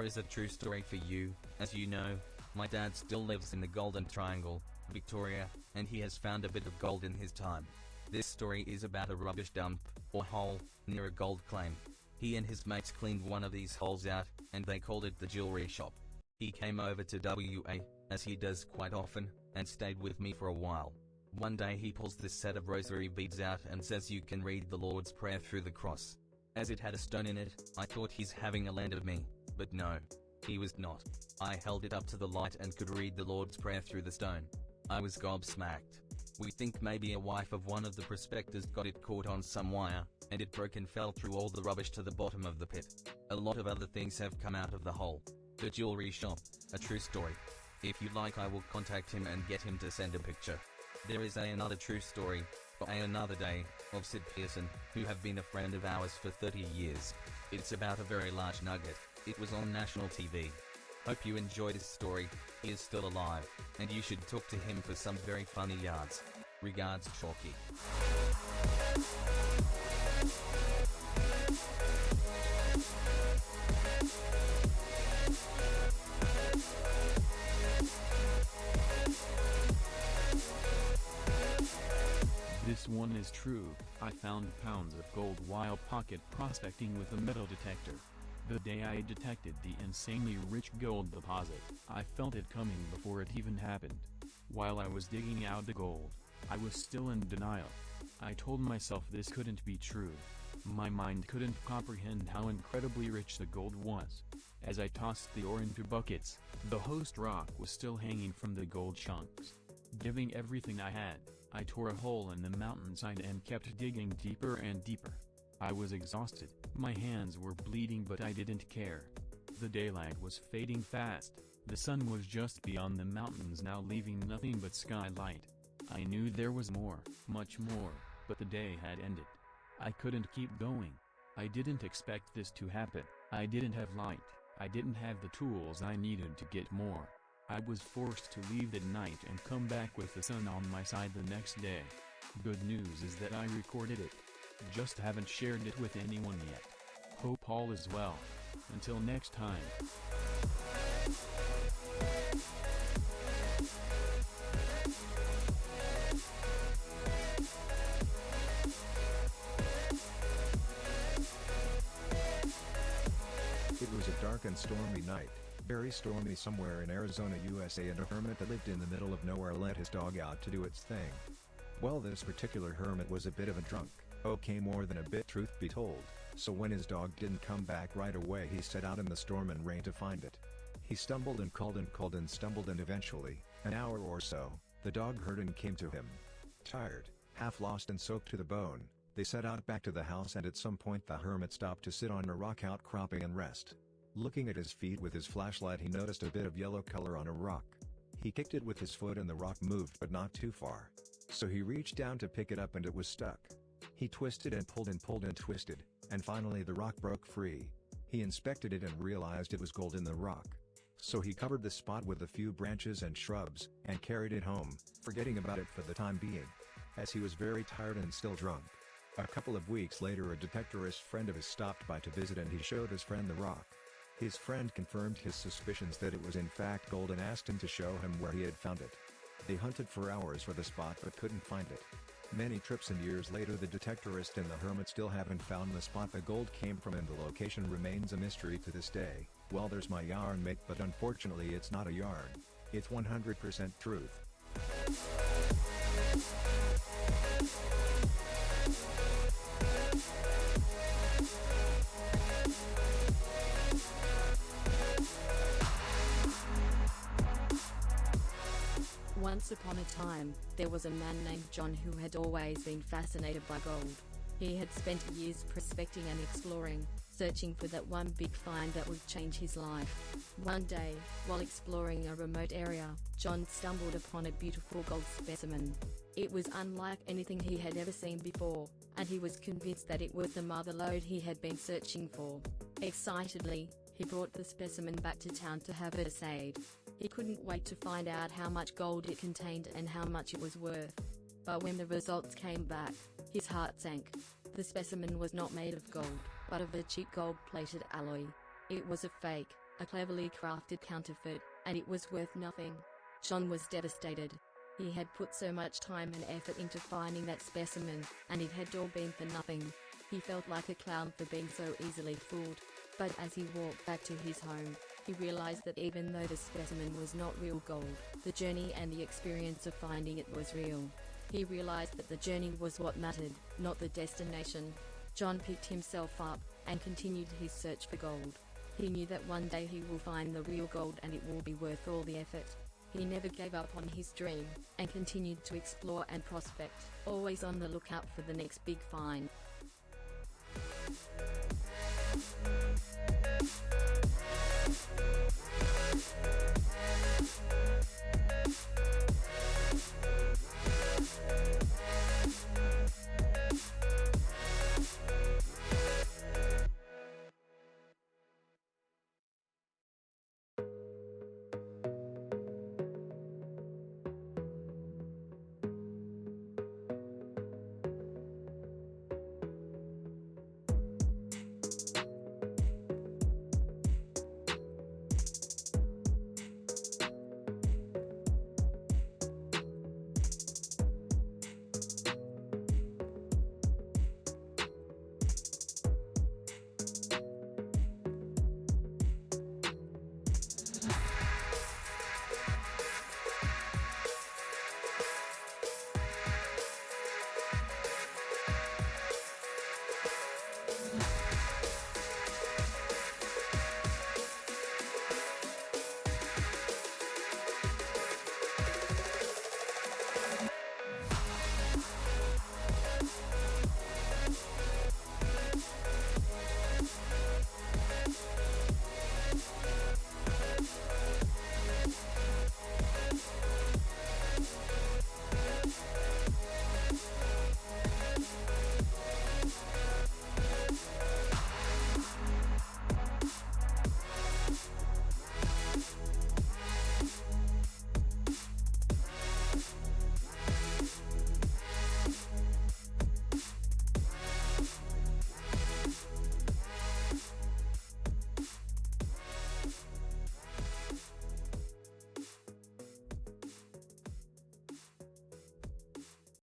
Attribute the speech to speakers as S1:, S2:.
S1: is a true story for you. As you know, my dad still lives in the Golden Triangle, Victoria, and he has found a bit of gold in his time. This story is about a rubbish dump, or hole, near a gold claim. He and his mates cleaned one of these holes out, and they called it the jewelry shop. He came over to WA, as he does quite often, and stayed with me for a while. One day he pulls this set of rosary beads out and says you can read the Lord's Prayer through the cross. As it had a stone in it, I thought he's having a land of me, but no. He was not. I held it up to the light and could read the Lord's Prayer through the stone. I was gobsmacked. We think maybe a wife of one of the prospectors got it caught on some wire, and it broke and fell through all the rubbish to the bottom of the pit. A lot of other things have come out of the hole. The jewelry shop, a true story. If you like, I will contact him and get him to send a picture. There is another true story, for another day, of Sid Pearson, who have been a friend of ours for 30 years. It's about a very large nugget. It was on national TV. Hope you enjoyed his story. He is still alive, and you should talk to him for some very funny yards. Regards, Chalky.
S2: This one is true. I found pounds of gold while pocket prospecting with a metal detector. The day I detected the insanely rich gold deposit, I felt it coming before it even happened. While I was digging out the gold, I was still in denial. I told myself this couldn't be true. My mind couldn't comprehend how incredibly rich the gold was. As I tossed the ore into buckets, the host rock was still hanging from the gold chunks. Giving everything I had, I tore a hole in the mountainside and kept digging deeper and deeper. I was exhausted, my hands were bleeding, but I didn't care. The daylight was fading fast, the sun was just beyond the mountains now, leaving nothing but skylight. I knew there was more, much more, but the day had ended. I couldn't keep going. I didn't expect this to happen. I didn't have light, I didn't have the tools I needed to get more. I was forced to leave that night and come back with the sun on my side the next day. Good news is that I recorded it. Just haven't shared it with anyone yet. Hope all is well. Until next time.
S3: It was a dark and stormy night, very stormy somewhere in Arizona, USA, and a hermit that lived in the middle of nowhere let his dog out to do its thing. Well, this particular hermit was a bit of a drunk, okay, more than a bit, truth be told, so when his dog didn't come back right away, he set out in the storm and rain to find it. He stumbled and called and stumbled, and eventually, an hour or so, the dog heard and came to him. Tired, half lost and soaked to the bone, they set out back to the house, and at some point the hermit stopped to sit on a rock outcropping and rest. Looking at his feet with his flashlight, he noticed a bit of yellow color on a rock. He kicked it with his foot and the rock moved, but not too far. So he reached down to pick it up and it was stuck. He twisted and pulled and twisted, and finally the rock broke free. He inspected it and realized it was gold in the rock. So he covered the spot with a few branches and shrubs, and carried it home, forgetting about it for the time being. As he was very tired and still drunk. A couple of weeks later, a detectorist friend of his stopped by to visit, and he showed his friend the rock. His friend confirmed his suspicions that it was in fact gold and asked him to show him where he had found it. They hunted for hours for the spot but couldn't find it. Many trips and years later, the detectorist and the hermit still haven't found the spot the gold came from, and the location remains a mystery to this day. Well, there's my yarn, mate, but unfortunately it's not a yarn. It's 100% truth.
S4: Once upon a time, there was a man named John who had always been fascinated by gold. He had spent years prospecting and exploring, searching for that one big find that would change his life. One day, while exploring a remote area, John stumbled upon a beautiful gold specimen. It was unlike anything he had ever seen before, and he was convinced that it was the mother lode he had been searching for. Excitedly, he brought the specimen back to town to have it assayed. He couldn't wait to find out how much gold it contained and how much it was worth. But when the results came back, his heart sank. The specimen was not made of gold, but of a cheap gold-plated alloy. It was a fake, a cleverly crafted counterfeit, and it was worth nothing. John was devastated. He had put so much time and effort into finding that specimen, and it had all been for nothing. He felt like a clown for being so easily fooled. But as he walked back to his home, he realized that even though the specimen was not real gold, the journey and the experience of finding it was real. He realized that the journey was what mattered, not the destination. John picked himself up and continued his search for gold. He knew that one day he will find the real gold and it will be worth all the effort. He never gave up on his dream and continued to explore and prospect, always on the lookout for the next big find.